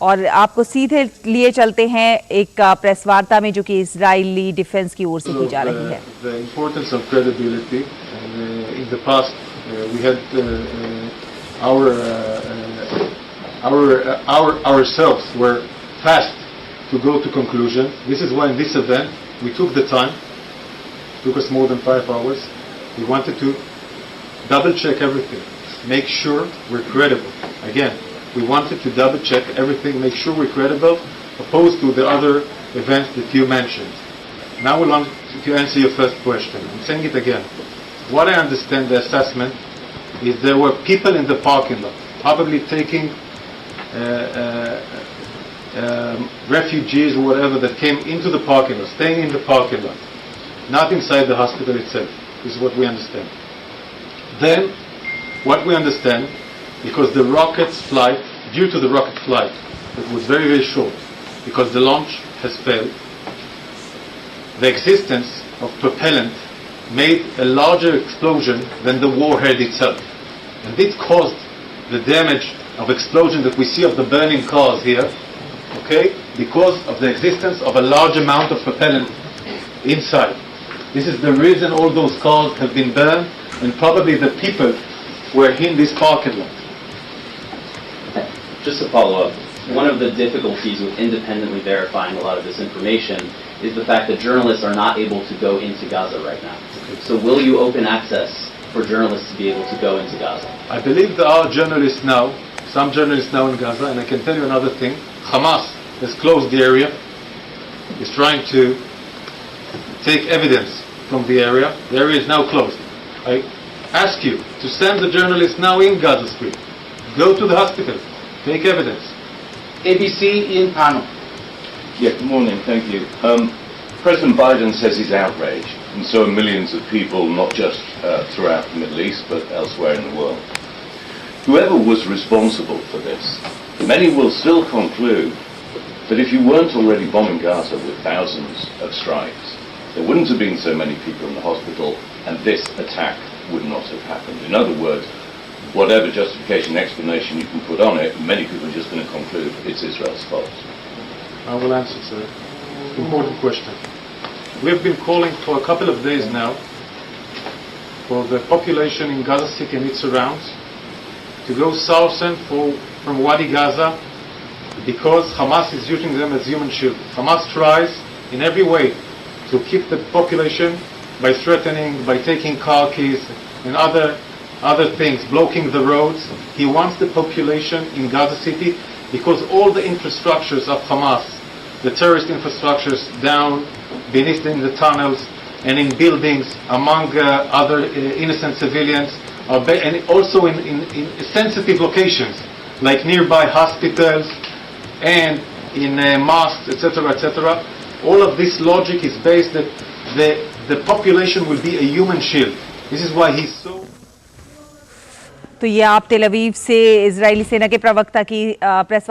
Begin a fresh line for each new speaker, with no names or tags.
और आपको सीधे लिए चलते हैं एक प्रेस वार्ता में जो कि इजरायली डिफेंस की ओर से की जा रही है।
The importance of credibility. In the past, we had ourselves were fast to go to conclusion. This is why in this event we took the time. Took us more than 5 hours. We wanted to double check everything, make sure we're credible. Again, we wanted to double check everything, make sure we're credible, opposed to the other events that you mentioned. Now we want to answer your first question. I'm saying it again. What I understand the assessment is there were people in the parking lot, probably taking refugees or whatever that came into the parking lot, staying in the parking lot, not inside the hospital itself. This is what we understand. Then, what we understand, because the rocket's flight, due to the rocket flight, it was very, very short, because the launch has failed, the existence of propellant made a larger explosion than the warhead itself. And it caused the damage of explosion that we see of the burning cars here, okay, because of the existence of a large amount of propellant inside. This is the reason all those cars have been burned, and probably the people were in this parking lot.
Just to follow up, one of the difficulties with independently verifying a lot of this information is the fact that journalists are not able to go into Gaza right now. So will you open access for journalists to be able to go into Gaza?
I believe there are journalists now, some journalists now in Gaza, and I can tell you another thing. Hamas has closed the area, is trying to take evidence from the area. The area is now closed. I ask you to send the journalists now in Gaza Strip. Go to the hospital, take evidence.
ABC in panel.
Yeah, good morning, thank you. President Biden says he's outraged, and so are millions of people, not just throughout the Middle East, but elsewhere in the world. Whoever was responsible for this, many will still conclude that if you weren't already bombing Gaza with thousands of strikes, there wouldn't have been so many people in the hospital, and this attack would not have happened. In other words, whatever justification, explanation you can put on it, many people are just going to conclude it's Israel's fault.
I will answer, sir. Important question. We have been calling for a couple of days now for the population in Gaza City and its surrounds to go southern from Wadi Gaza, because Hamas is using them as human shield. Hamas tries in every way to keep the population by threatening, by taking car keys and other things, blocking the roads. He wants the population in Gaza City because all the infrastructures of Hamas, the terrorist infrastructures down beneath in the tunnels and in buildings among other innocent civilians, and also in sensitive locations like nearby hospitals and in mosques, etc., etc. All of this logic is based that the population will be a human shield. This is why he's so.
तो ये आप तेल अवीव से Israeli सेना के प्रवक्ता की press